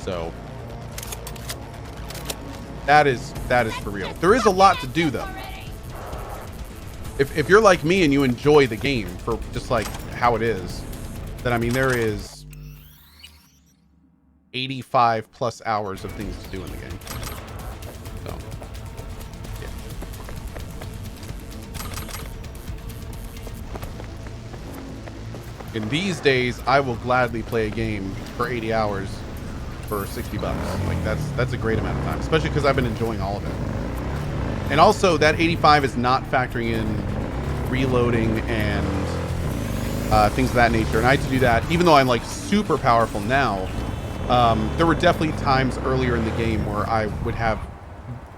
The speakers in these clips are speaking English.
So that is for real. There is a lot to do though. If you're like me and you enjoy the game for just like how it is, then I mean there is 85 plus hours of things to do in the game. So yeah. In these days, I will gladly play a game for 80 hours for 60 bucks. Like that's a great amount of time, especially because I've been enjoying all of it. And also that 85 is not factoring in reloading and things of that nature. And I had to do that, even though I'm like super powerful now. There were definitely times earlier in the game where I would have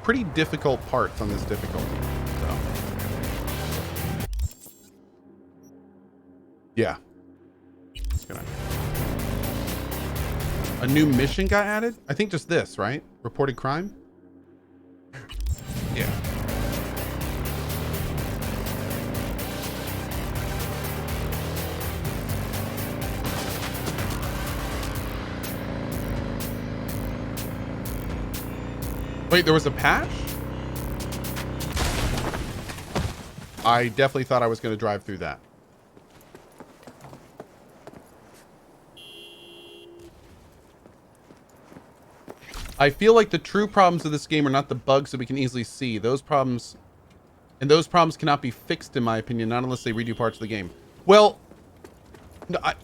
pretty difficult parts on this difficulty. So yeah. A new mission got added? I think just this, right? Reported crime? Yeah. Wait, there was a patch? I definitely thought I was going to drive through that. I feel like the true problems of this game are not the bugs that we can easily see. Those problems cannot be fixed, in my opinion, not unless they redo parts of the game. Well,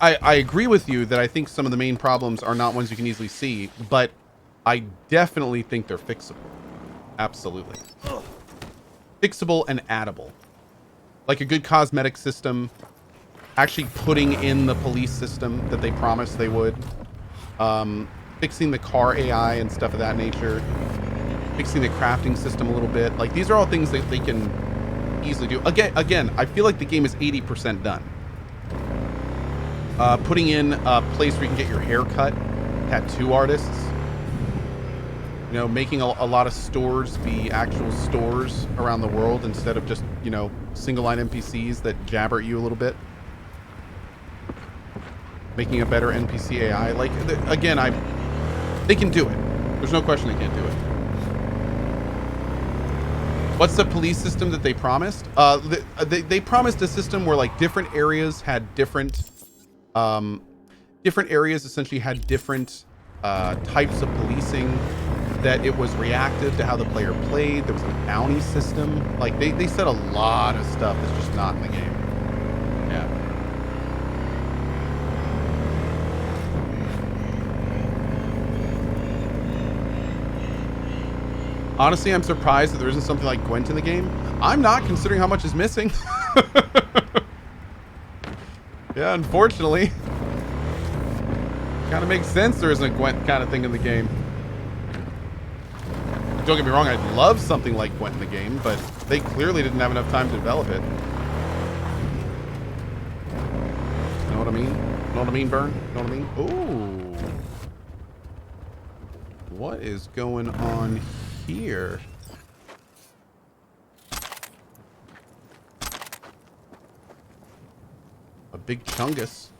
I agree with you that I think some of the main problems are not ones you can easily see, but I definitely think they're fixable. Absolutely. Fixable and addable. Like a good cosmetic system, actually putting in the police system that they promised they would. Fixing the car AI and stuff of that nature, fixing the crafting system a little bit. Like these are all things that they can easily do. Again, I feel like the game is 80% done. Putting in a place where you can get your hair cut, tattoo artists, you know, making a lot of stores be actual stores around the world instead of just, you know, single line NPCs that jabber at you a little bit. Making a better NPC AI. Like, again, they can do it. There's no question they can't do it. What's the police system that they promised? They promised a system where like different areas had different areas essentially had different types of policing, that it was reactive to how the player played. There was a bounty system. Like they said a lot of stuff that's just not in the game. Yeah. Honestly, I'm surprised that there isn't something like Gwent in the game. I'm not, considering how much is missing. Yeah, unfortunately. Kind of makes sense there isn't a Gwent kind of thing in the game. Don't get me wrong, I'd love something like Gwent in the game, but they clearly didn't have enough time to develop it. Know what I mean? Know what I mean, Burn? Know what I mean? Ooh. What is going on here? A big chungus.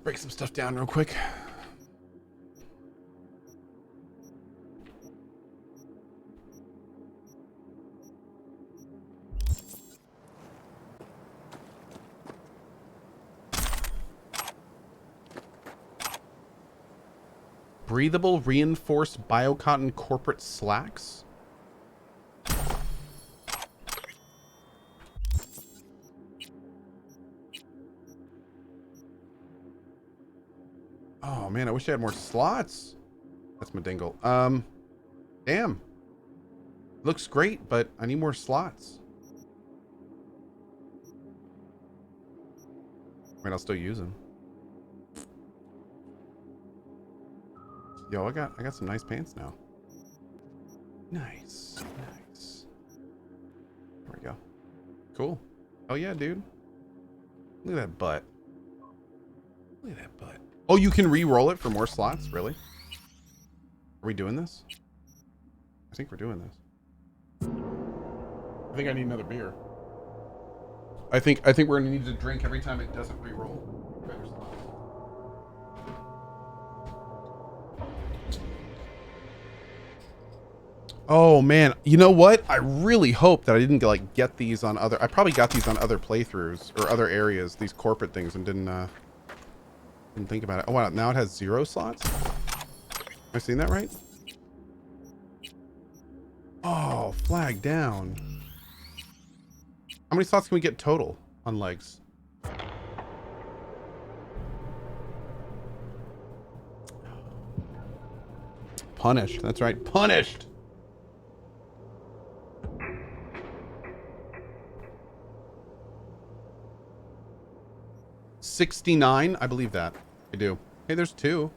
Break some stuff down real quick. Breathable reinforced biocotton corporate slacks. Oh man, I wish I had more slots. That's my dingle. Damn. Looks great, but I need more slots. I mean, I'll still use them. Yo, I got some nice pants now. Nice. Nice. There we go. Cool. Oh yeah, dude. Look at that butt. Look at that butt. Oh, you can re-roll it for more slots? Really? Are we doing this? think we're doing this. I think I need another beer. I think we're gonna need to drink every time it doesn't re-roll. Oh man, you know what? I really hope that I didn't like get these on other. I probably got these on other playthroughs or other areas, these corporate things, and didn't think about it. Oh wow, now it has 0 slots. Have I seen that right? Oh, flag down. How many slots can we get total on legs? Punished. That's right. Punished. $69. I believe that. I do. Hey, there's 2.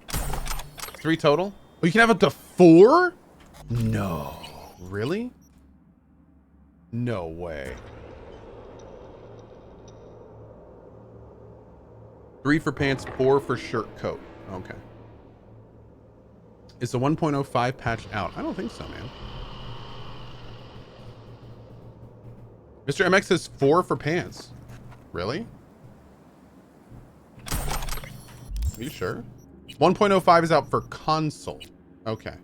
3 total. Oh, you can have up to 4? No. Really? No way. 3 for pants, 4 for shirt coat. Okay. Is the 1.05 patch out? I don't think so, man. Mr. MX says 4 for pants. Really? Are you sure? 1.05 is out for console. Okay.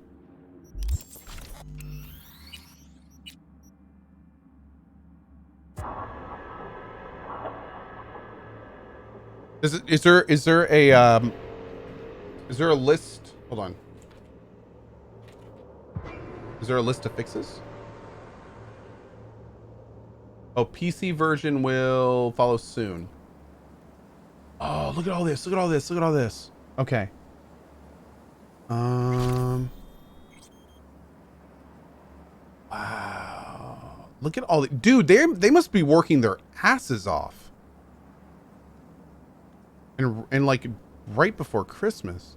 Is there a list? Hold on. Is there a list of fixes? Oh, PC version will follow soon. Oh, look at all this. Look at all this. Look at all this. Okay. Wow. Look at all the dude, they must be working their asses off. And like right before Christmas.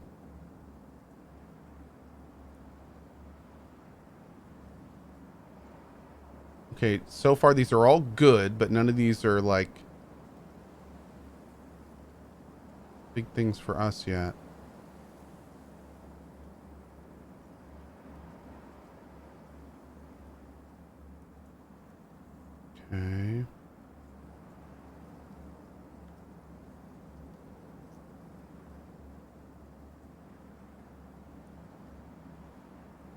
Okay, so far these are all good, but none of these are like big things for us yet. Okay.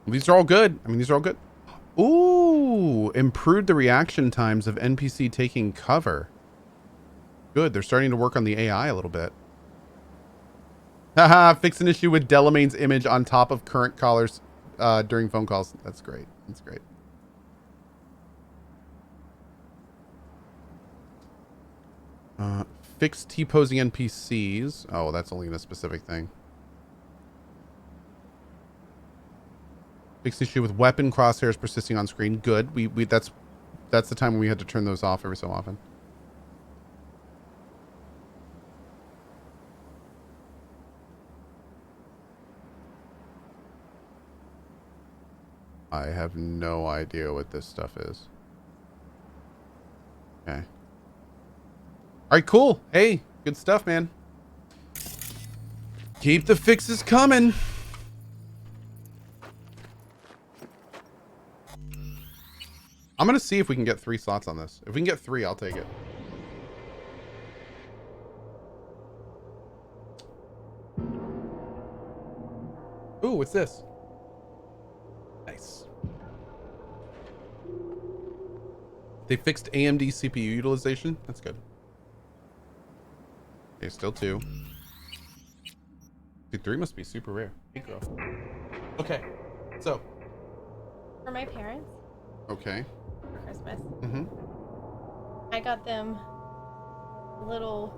These are all good. I mean, these are all good. Ooh, improved the reaction times of NPC taking cover. Good. They're starting to work on the AI a little bit. Haha, fix an issue with Delamain's image on top of current callers during phone calls. That's great. That's great. Fix T-posing NPCs. Oh, that's only in a specific thing. Fix issue with weapon crosshairs persisting on screen. Good. We that's the time when we had to turn those off every so often. I have no idea what this stuff is. Okay. All right, cool. Hey, good stuff, man. Keep the fixes coming. I'm going to see if we can get 3 slots on this. If we can get 3, I'll take it. Ooh, what's this? Nice. They fixed AMD CPU utilization. That's good. Okay, still 2. Dude, 3 must be super rare. Hey, girl. Okay, so. For my parents. Okay. For Christmas. Mm-hmm. I got them little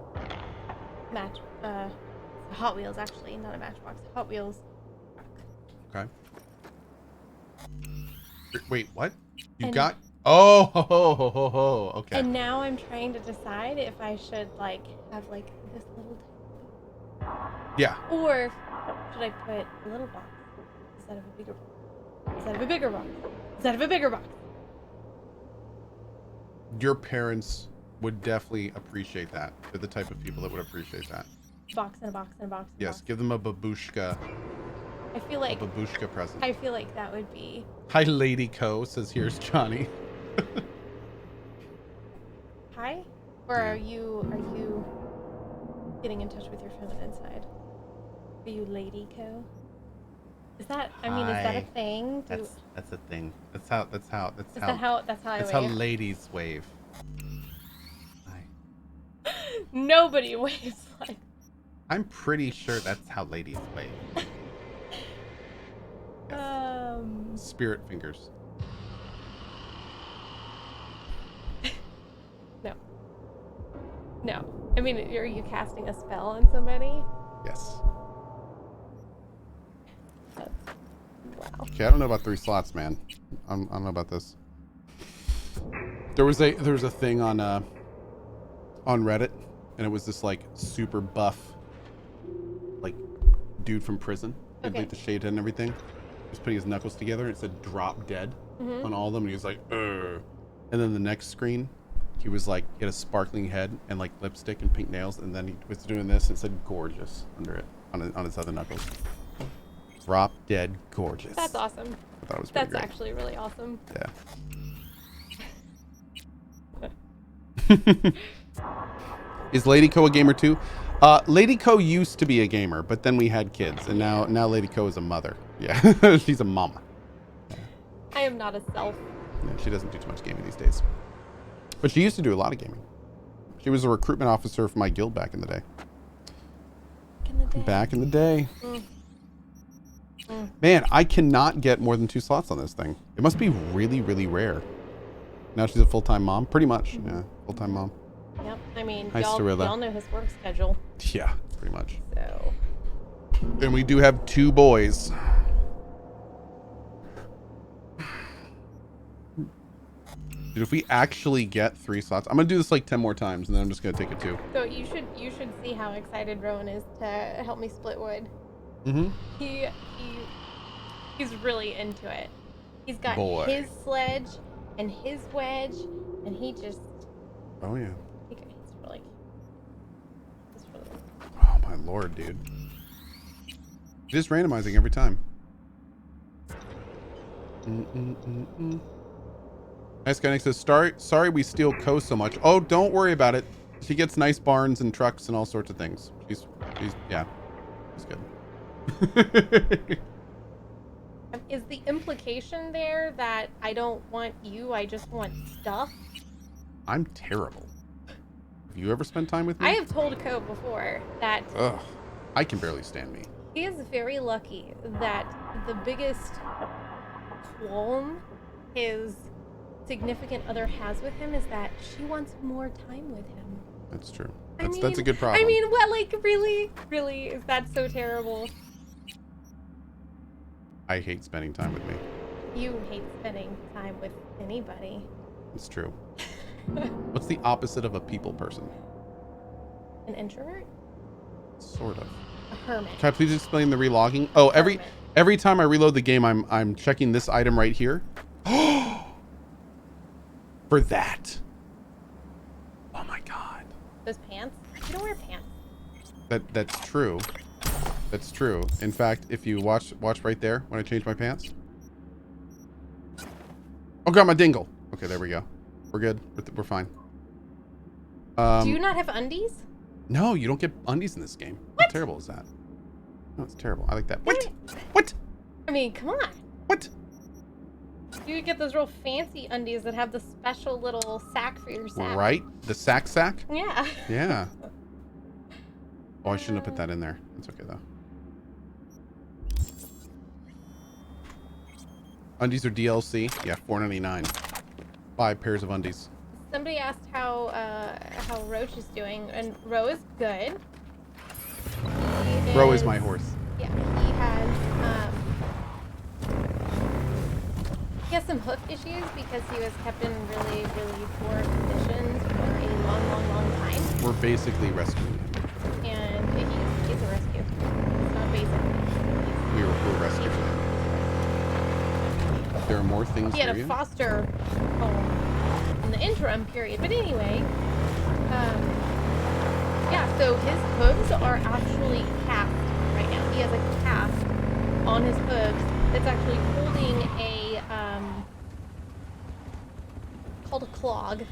Hot Wheels, actually, not a Matchbox. Hot Wheels. Okay. Wait, what? You And got? Oh, ho, ho, ho, ho, ho. Okay. And now I'm trying to decide if I should like have like this little. Yeah. Or should I put a little box instead of a bigger box? Instead of a bigger box? Instead of a bigger box? Your parents would definitely appreciate that. They're the type of people that would appreciate that. Box and a box and a box. And yes, box. give them a babushka. I feel like A babushka present. I feel like that would be. Hi, Lady Cohh, says here's Johnny. Hi? Or Yeah. are you getting in touch with your feminine side? Are you Lady Cohh? Is that is that a Hi. thing? That's a thing. That's how That's how I wave? ladies wave. Hi. Nobody waves like. I'm pretty sure that's how ladies wave. Yes. Spirit fingers. No. No. I mean, are you casting a spell on somebody? Yes. Wow. Okay, I don't know about 3 slots, man. I don't know about this. There was a thing on Reddit, and it was this like super buff like dude from prison. He had like the shaved head and everything. He was putting his knuckles together, and it said "drop dead" on all of them, and he was like, "Ugh." And then the next screen, he was like, he had a sparkling head and like lipstick and pink nails, and then he was doing this and it said "gorgeous" under it on his other knuckles. Drop dead gorgeous. That's awesome. I thought it was pretty great. Actually really awesome. Yeah. Is Lady Cohh a gamer too? Lady Cohh used to be a gamer, but then we had kids, and now Lady Cohh is a mother. Yeah, she's a mama. Yeah. I am not a self. Yeah, she doesn't do too much gaming these days, but she used to do a lot of gaming. She was a recruitment officer for my guild back in the day. Back in the day. Man, I cannot get more than 2 slots on this thing. It must be really, really rare. Now she's a full-time mom, pretty much. Yeah, full-time mom. Yep. I mean, Hi, y'all know his work schedule. Yeah, pretty much. So. And we do have 2 boys. Dude, if we actually get 3 slots, I'm gonna do this like 10 more times, and then I'm just gonna take it 2. So you should see how excited Rowan is to help me split wood. Mm-hmm. He's really into it. He's got his sledge and his wedge, and he just. Oh yeah. He's really. Oh my lord, dude. Just randomizing every time. Nice guy next says, sorry we steal Cohh so much. Oh, don't worry about it. She gets nice barns and trucks and all sorts of things. She's yeah. She's good. Is the implication there that I don't want you, I just want stuff? I'm terrible. Have you ever spent time with me? I have told Cohh before that... Ugh. I can barely stand me. He is very lucky that the biggest qualm his significant other has with him is that she wants more time with him. That's true. That's a good problem. I mean, what, like, really? Really? Is that so terrible? I hate spending time with me. You hate spending time with anybody. It's true. What's the opposite of a people person? An introvert? Sort of. A hermit. Can I please explain the relogging? Oh, every time I reload the game, I'm checking this item right here. For that. Oh my god. Those pants? You don't wear pants. That's true. That's true. In fact, if you watch right there when I change my pants. Oh god, my dingle. Okay, there we go. We're good. We're fine. Do you not have undies? No, you don't get undies in this game. What? How terrible is that? No, it's terrible. I like that. What? What? I mean, come on. What? You get those real fancy undies that have the special little sack for your sack. Right? The sack? Yeah. Yeah. Oh, I shouldn't have put that in there. It's okay, though. Undies are DLC? Yeah, $4.99. 5 pairs of undies. Somebody asked how Roach is doing, and Ro is good. Ro is my horse. Yeah, he has some hoof issues because he was kept in really, really poor conditions for a long time. We're basically rescuing him. And he's a rescue. It's not basically. We're rescuing him. There are more things. He had a foster home in the interim period, but anyway, yeah. So his hooves are actually cast right now. He has a cast on his hooves that's actually holding a called a clog,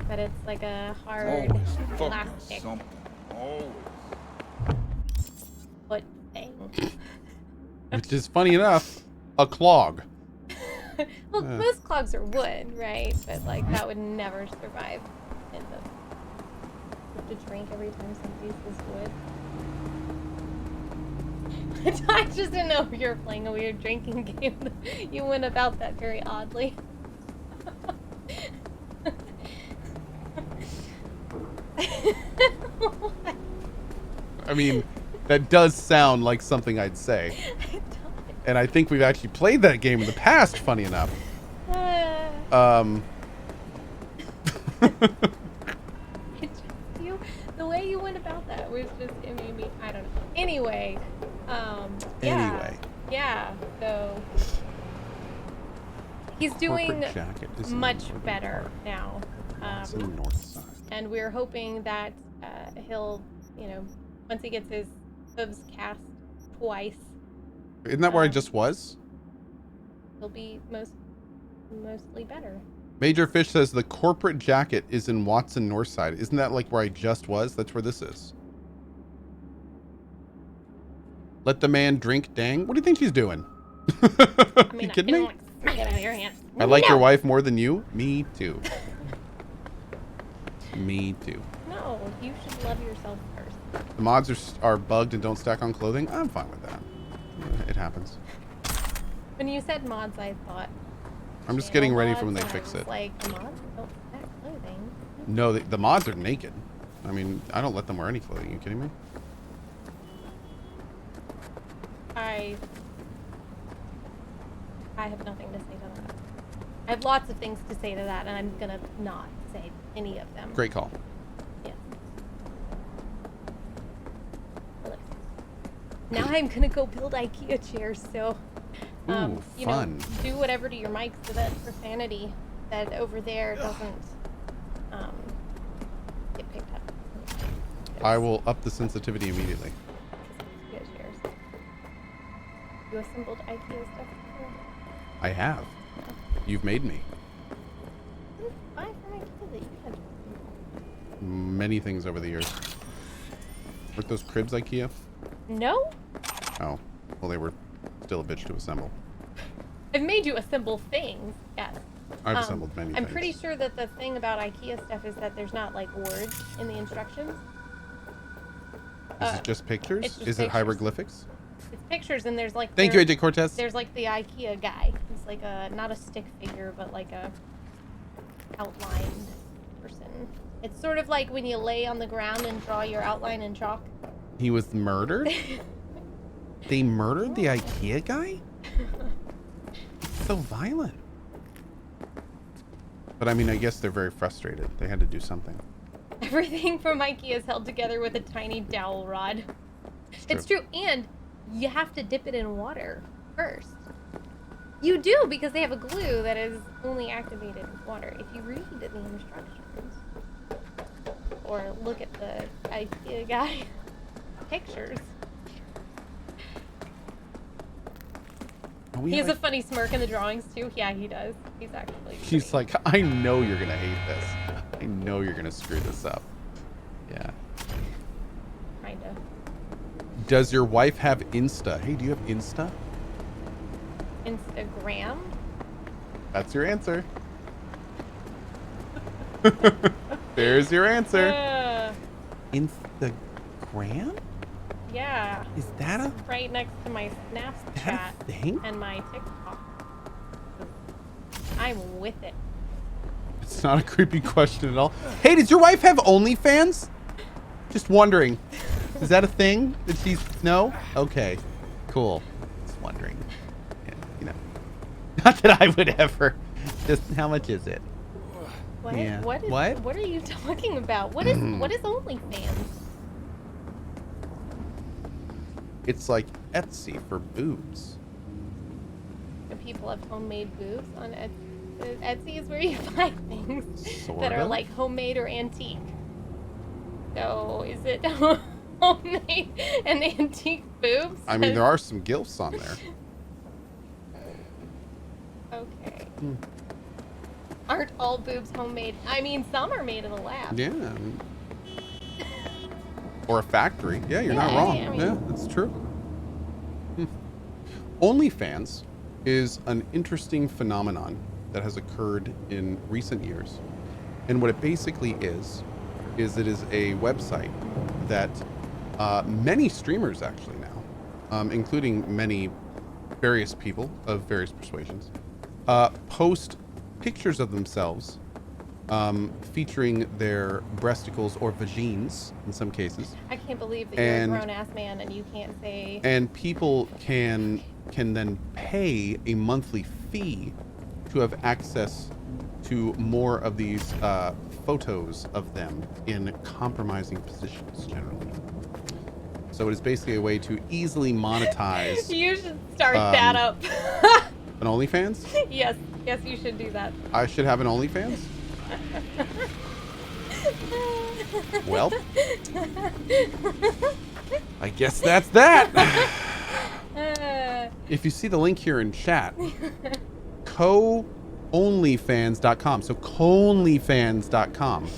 but it's like a hard plastic foot thing. Which is funny enough, a clog. Well, most clogs are wood, right? But like that would never survive in the. You have to drink every time somebody uses wood. I just didn't know if you were playing a weird drinking game. You went about that very oddly. I mean, that does sound like something I'd say. And I think we've actually played that game in the past, funny enough. The way you went about that was just, it made me, I don't know. Anyway, yeah, so he's doing much better now. It's in the north side. And we're hoping that he'll, once he gets his hooves cast twice. Isn't that where I just was? He'll be mostly better. Major Fish says the corporate jacket is in Watson Northside. Isn't that like where I just was? That's where this is. Let the man drink, dang. What do you think she's doing? I mean, you kidding me? Smack it out of your hand. I like your wife more than you? Me too. Me too. No, you should love yourself first. The mods are bugged and don't stack on clothing. I'm fine with that. It happens. When you said mods, I thought. I'm just getting ready for when they fix it. Like, the mods don't stack clothing. No, the mods are naked. I mean, I don't let them wear any clothing. Are you kidding me? I have nothing to say to that. I have lots of things to say to that, and I'm gonna not say any of them. Great call. Yeah. Now I'm gonna go build IKEA chairs, so Ooh, fun. Do whatever to your mic so that profanity that over there doesn't get picked up. I will up the sensitivity immediately. IKEA chairs. You assembled IKEA stuff before? I have. You've made me. Buy from IKEA that you had. Many things over the years. Weren't those cribs IKEA? No? Oh. Well, they were still a bitch to assemble. I've made you assemble things, yes. I've assembled many things. I'm pretty sure that the thing about IKEA stuff is that there's not, like, words in the instructions. Is it just pictures? It's just Is it pictures. hieroglyphics? It's pictures, and there's, like... Thank you, AJ Cortez. There's, like, the IKEA guy. He's, like, not a stick figure, but, like, a outlined person. It's sort of like when you lay on the ground and draw your outline in chalk. He was murdered? They murdered the IKEA guy? It's so violent. But I mean, I guess they're very frustrated. They had to do something. Everything from IKEA is held together with a tiny dowel rod. It's true. And you have to dip it in water first. You do, because they have a glue that is only activated with water. If you read the instructions or look at the IKEA guy pictures. He has a funny smirk in the drawings too. Yeah, he does. He's actually. He's like, I know you're gonna hate this. I know you're gonna screw this up. Yeah. Kinda. Does your wife have Insta? Hey, do you have Insta? Instagram? That's your answer. There's your answer. Instagram? Yeah. Is that a right next to my Snapchat thing? and my TikTok? I'm with it. It's not a creepy question at all. Hey, does your wife have OnlyFans? Just wondering. Is that a thing that she's... No? Okay. Cool. Just wondering. Yeah, you know. Not that I would ever. Just how much is it? What? Yeah. What are you talking about? What is OnlyFans? It's like Etsy for boobs. And people have homemade boobs on Etsy. Etsy is where you find things that are like homemade or antique. So is it homemade and antique boobs. I mean, there are some gilfs on there. Okay. Aren't all boobs homemade? I mean, some are made in a lab. Yeah. Or a factory. Yeah, you're not Yeah, wrong. I mean- Yeah, that's true. OnlyFans is an interesting phenomenon that has occurred in recent years. And what it basically is it is a website that many streamers actually now, including many various people of various persuasions, post pictures of themselves featuring their breasticles or vagines in some cases. I can't believe that you're a grown-ass man and you can't say... And people can then pay a monthly fee to have access to more of these photos of them in compromising positions generally. So it is basically a way to easily monetize. You should start that up. An OnlyFans? Yes, you should do that. I should have an OnlyFans? Well, I guess that's that. If you see the link here in chat, CohhOnlyFans.com. So CohhOnlyFans.com.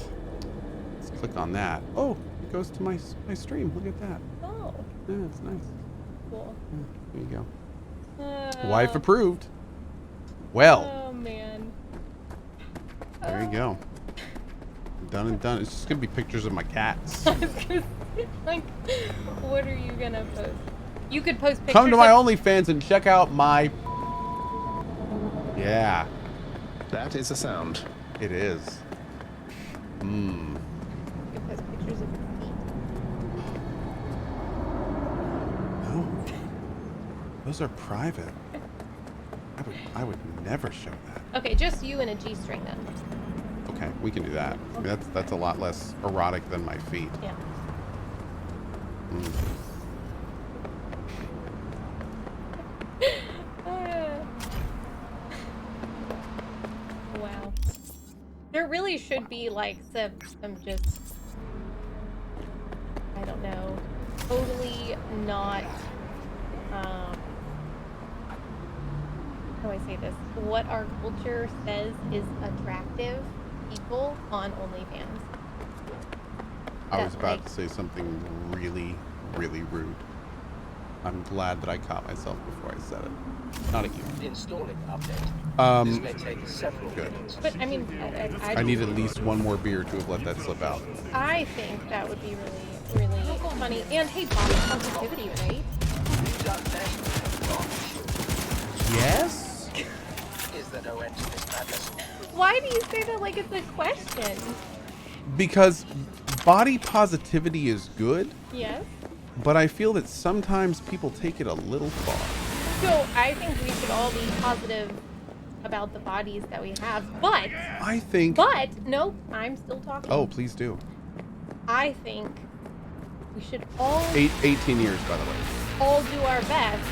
Let's click on that. Oh, it goes to my stream. Look at that. Oh. Yeah, it's nice. Cool. Yeah, there you go. Wife approved. Well. Oh man. There you go. Done and done. It's just gonna be pictures of my cats. I was gonna say, like, what are you gonna post? You could post pictures. Come to my OnlyFans and check out my. Yeah. That is a sound. It is. You could post pictures of your feet. No. Those are private. I would never show that. Okay, just you and a G-string then. Okay, we can do that. I mean, that's a lot less erotic than my feet. Yeah. Wow. There really should be like some just, I don't know, totally not, how do I say this? What our culture says is attractive people on OnlyFans. I was That, about like- to say something really, really rude. I'm glad that I caught myself before I said it. Not at you. Installing update. This may take several Good. minutes. But I mean, I need at least one more beer to have let that slip out. I think that would be really, really funny. And hey, body positivity, right? Yes? Is there no end to this madness? Why do you say that like it's a question? Because body positivity is good, Yes. but I feel that sometimes people take it a little far. So I think we should all be positive about the bodies that we have, but no, I'm still talking. Oh, please do. I think we should all 18 years, by the way. all do our best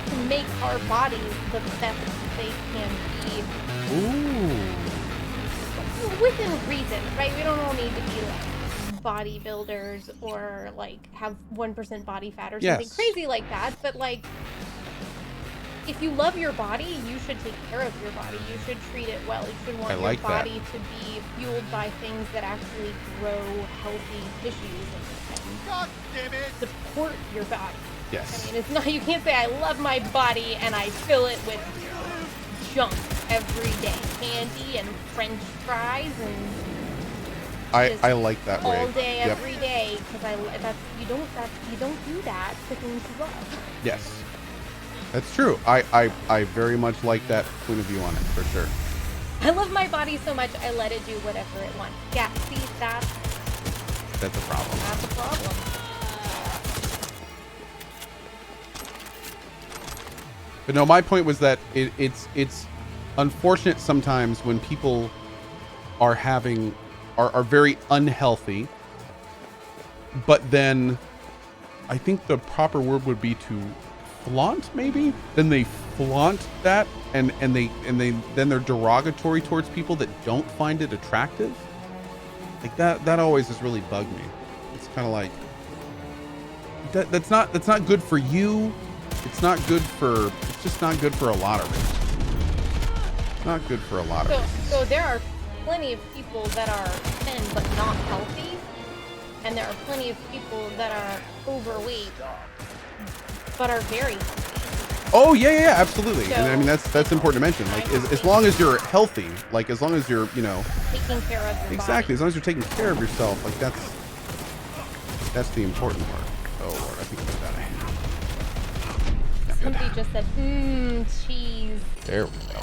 to make our bodies the best they can be. Ooh. Within reason, right? We don't all need to be like bodybuilders or like have 1% body fat or something Yes. crazy like that. But like, if you love your body, you should take care of your body. You should treat it well. You should want I like your body to be fueled by things that actually grow healthy tissues and God damn it! support your body. Yes. I mean, it's not, you can't say I love my body and I fill it with junk every day. Candy and French fries and I like that way. all day, Yep. every day, because you don't do that to things you love. Yes. That's true. I very much like that point of view on it, for sure. I love my body so much, I let it do whatever it wants. Yeah, see, that's That's a problem. a problem. But no, my point was that it's unfortunate sometimes when people are very unhealthy, but then I think the proper word would be to flaunt, maybe. Then they flaunt that and they're derogatory towards people that don't find it attractive. Like that always has really bugged me. It's kind of like that's not good for you. It's just not good for a lot of reasons. Not good for a lot of reasons. So there are plenty of people that are thin but not healthy, and there are plenty of people that are overweight but are very healthy. Oh yeah, absolutely. So, and I mean that's important to mention. Like as long as you're healthy, like as long as you're taking care of your exactly, body. as long as you're taking care of yourself, like that's the important part. Oh Lord, I think I got it. Somebody just said, cheese. There we go.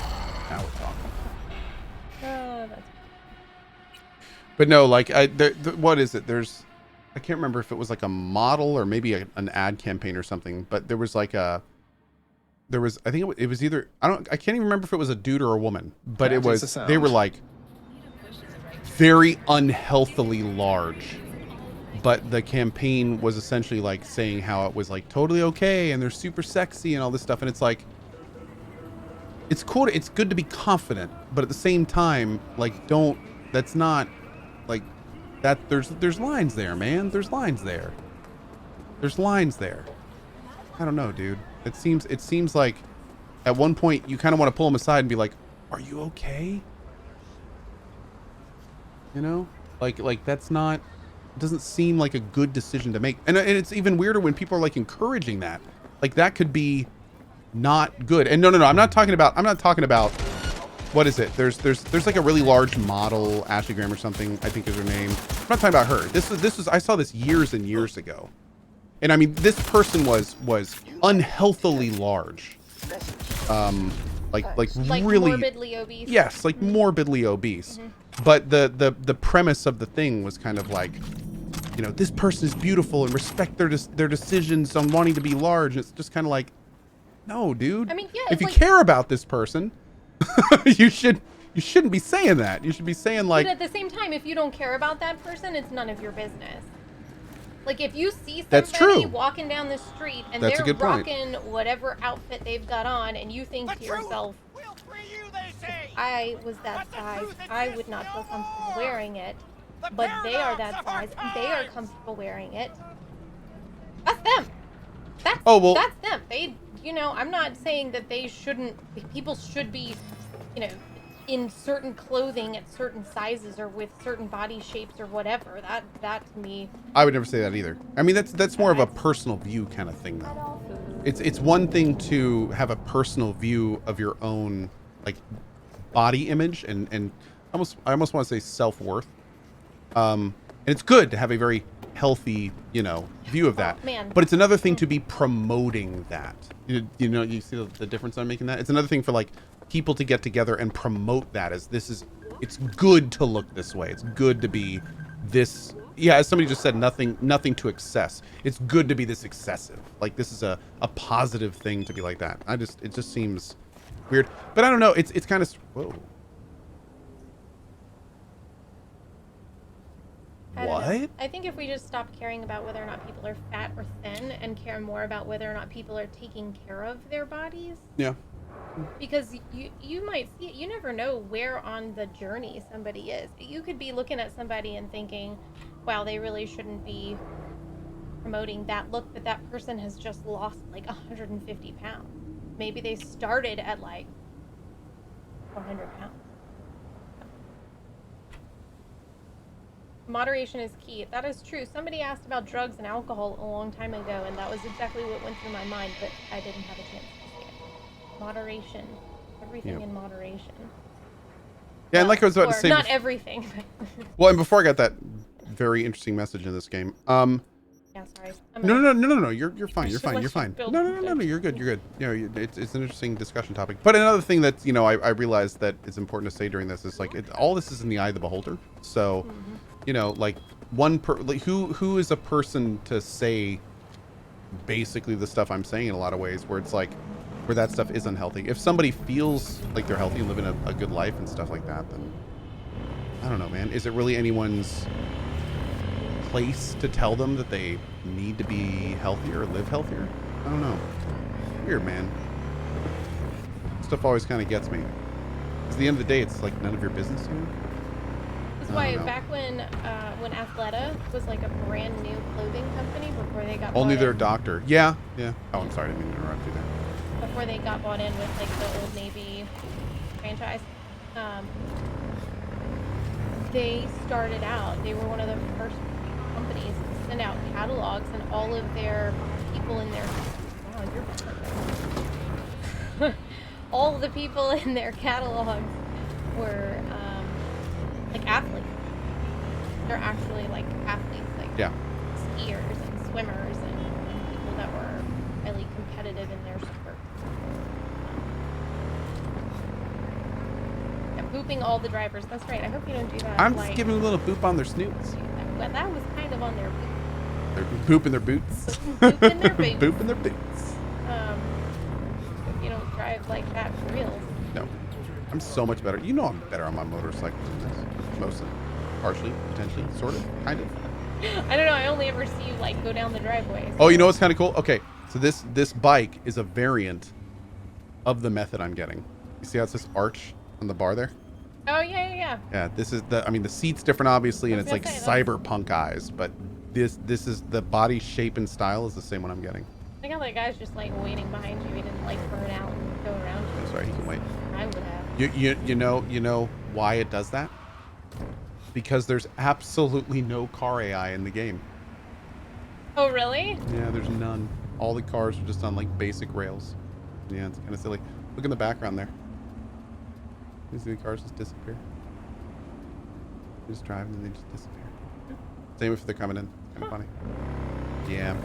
Now we're talking. Oh, that's... But no, like what is it? I can't remember if it was like a model or maybe an ad campaign or something. But there was I think it was either I can't even remember if it was a dude or a woman. But That it was is a sound. they were like very unhealthily large. But the campaign was essentially like saying how it was like totally okay and they're super sexy and all this stuff. And it's like, it's cool. It's good to be confident, but at the same time, like, that's not like that. There's lines there, man. There's lines there. I don't know, dude. It seems like at one point you kind of want to pull them aside and be like, are you okay? You know, like that's not, it doesn't seem like a good decision to make. And it's even weirder when people are like encouraging that. Like that could be not good. And no, I'm not talking about what is it? There's like a really large model, Ashley Graham or something, I think is her name. I'm not talking about her. This was I saw this years and years ago. And I mean, this person was unhealthily large. Like really morbidly obese. Yes, like morbidly obese. But the premise of the thing was kind of like, this person is beautiful and respect their decisions on wanting to be large. And it's just kind of like, no, dude. I mean, yeah, if you like, care about this person, you shouldn't be saying that. You should be saying like. But at the same time, if you don't care about that person, it's none of your business. Like if you see That's somebody true. walking down the street and That's a they're good point. rocking whatever outfit they've got on, and you think to yourself, if I was that size, I would not feel comfortable wearing it. But they are that size, and they are comfortable wearing it. That's them. That's them. They, I'm not saying that people should be, in certain clothing at certain sizes or with certain body shapes or whatever. That to me, I would never say that either. I mean, that's more of a personal view kind of thing, though. It's one thing to have a personal view of your own like body image and I almost want to say self-worth. And it's good to have a very healthy, view of that. Oh, man. But it's another thing to be promoting that. You see the difference I'm making that? It's another thing for like people to get together and promote that as it's good to look this way. It's good to be this. Yeah, as somebody just said, nothing to excess. It's good to be this excessive. Like this is a positive thing to be like that. It just seems weird. But I don't know. It's kind of whoa. What? I think if we just stop caring about whether or not people are fat or thin and care more about whether or not people are taking care of their bodies. Yeah. Because you might see it. You never know where on the journey somebody is. You could be looking at somebody and thinking, wow, they really shouldn't be promoting that look, but that person has just lost like 150 pounds. Maybe they started at like 400 pounds. Moderation is key. That is true. Somebody asked about drugs and alcohol a long time ago, and that was exactly what went through my mind, but I didn't have a chance to say it. Moderation. Everything in moderation. Yeah, and like I was about to say, not everything. well, and before I got that very interesting message in this game, yeah, sorry. No. You're fine. You're fine. No. You're good. It's an interesting discussion topic. But another thing that I realized that it's important to say during this is like all this is in the eye of the beholder. So, like who is a person to say basically the stuff I'm saying in a lot of ways where it's like where that stuff is unhealthy. If somebody feels like they're healthy and living a good life and stuff like that, then I don't know, man. Is it really anyone's place to tell them that they need to be healthier or live healthier? I don't know. Weird, man. Stuff always kind of gets me. Because at the end of the day, it's like none of your business, I why don't know. back when Athleta was like a brand new clothing company before they got Only bought their in, doctor. Yeah, yeah. Oh, I'm sorry, I didn't mean to interrupt you there. before they got bought in with like the Old Navy franchise. They started out. They were one of the first companies to send out catalogs, and all of their people in their all the people in their catalogs were like athletes. They're actually like athletes, like Yeah. skiers and swimmers and people that were highly competitive in their sport. Yeah, booping all the drivers. That's right. I hope you don't do that. I'm like, just giving a little boop on their snoots. Well, that was kind of on their boot. They're booping their boots. Booping their boots. Booping their boots. If you don't drive like that for real. No. I'm so much better. You know I'm better on my motorcycle than this. Mostly. Partially, potentially, sort of, kind of. I don't know. I only ever see you like go down the driveway. So. Oh, you know what's kind of cool? Okay, so this bike is a variant of the method I'm getting. You see how it's this arch on the bar there? Oh yeah. Yeah, this is the. I mean, the seat's different, obviously, and I it's was like gonna say, cyberpunk-ized, but this is the body shape and style is the same one I'm getting. I think how that guy's just like waiting behind you. He didn't like burn out and go around you. I'm sorry, he can wait. I would have. You know why it does that? Because there's absolutely no car AI in the game. Oh really? Yeah, there's none. All the cars are just on like basic rails. Yeah, it's kind of silly. Look in the background there. You see the cars just disappear. They just drive and then they just disappear. Same if they're coming in. Kind of funny. Yeah.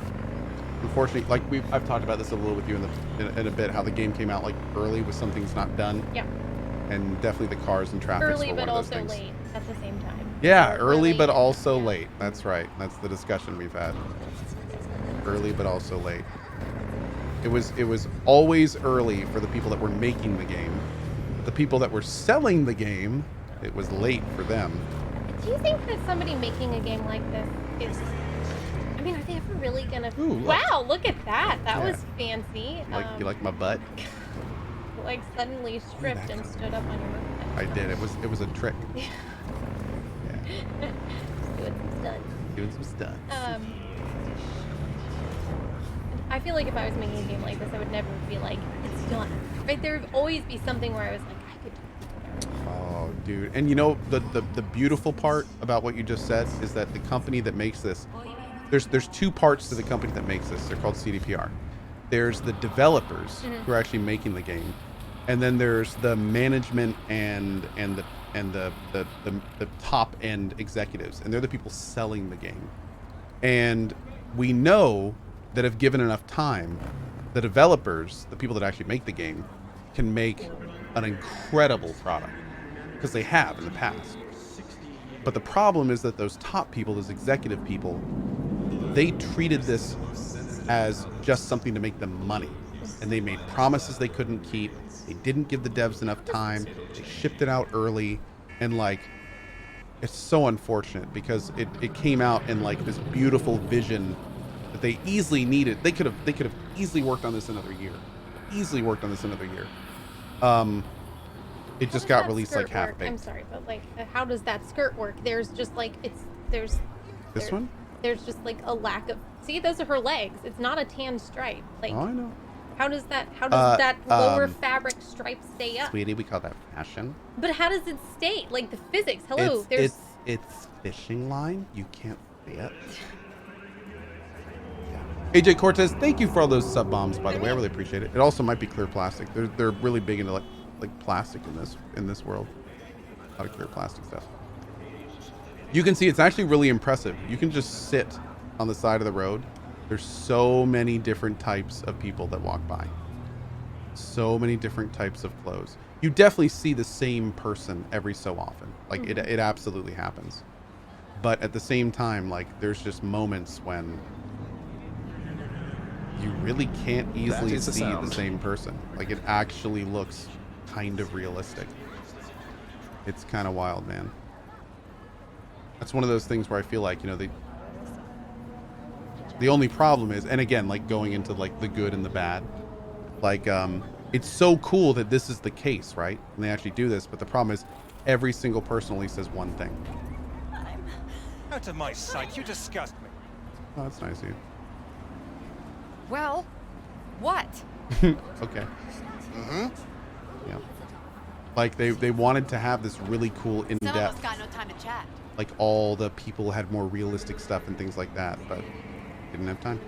Unfortunately, like I've talked about this a little with you in a bit, how the game came out like early with some things not done. Yeah. And definitely the cars and traffic Early were but one of those also things. late at the same time. Yeah, Or early but also yeah. late. That's right. That's the discussion we've had. Early but also late. It was always early for the people that were making the game. The people that were selling the game, it was late for them. Do you think that somebody making a game like this is? I mean, are they ever really gonna? Ooh, look. Wow! Look at that. That Yeah. was fancy. You like my butt? Like suddenly stripped and stood up on your birthday. I did. It was a trick. Yeah. Yeah. Just doing some stunts. Doing some stunts. I feel like if I was making a game like this, I would never be like, it's done. Right? There would always be something where I was like, I could do it. Oh, dude. And you know, the beautiful part about what you just said is that the company that makes this, there's two parts to the company that makes this. They're called CDPR. There's the developers who are actually making the game, and then there's the management and the top end executives, and they're the people selling the game. And we know that if given enough time, the developers, the people that actually make the game, can make an incredible product, because they have in the past. But the problem is that those top people, those executive people, they treated this as just something to make them money, and they made promises they couldn't keep. They didn't give the devs enough time. They shipped it out early, and like, it's so unfortunate because it came out in like this beautiful vision that they easily needed. They could have easily worked on this another year. It just got released like half baked. I'm sorry, but like, how does that skirt work? There's just like there's This one? There's just like a lack of. See, those are her legs. It's not a tan stripe. Like, Oh, I know. how does that lower fabric stripe stay up? Sweetie, we call that fashion. But how does it stay? Like the physics. Hello, there's. It's fishing line. You can't see it. Yeah. AJ Cortez, thank you for all those sub bombs. By the way, I really appreciate it. It also might be clear plastic. They're really big into like plastic in this world. A lot of clear plastic stuff. You can see it's actually really impressive. You can just sit on the side of the road. There's so many different types of people that walk by. So many different types of clothes. You definitely see the same person every so often. Like it absolutely happens. But at the same time, like there's just moments when you really can't easily see the same person. Like it actually looks kind of realistic. It's kind of wild, man. That's one of those things where I feel like, you know, the only problem is, and again, like going into like the good and the bad, like it's so cool that this is the case, right? And they actually do this, but the problem is every single person only says one thing. Out of my sight, you disgust me. Oh, that's nice of you. Well, what? Okay. Yeah. Like they wanted to have this really cool Some of us in-depth, got no time to chat. like all the people had more realistic stuff and things like that, but didn't have time.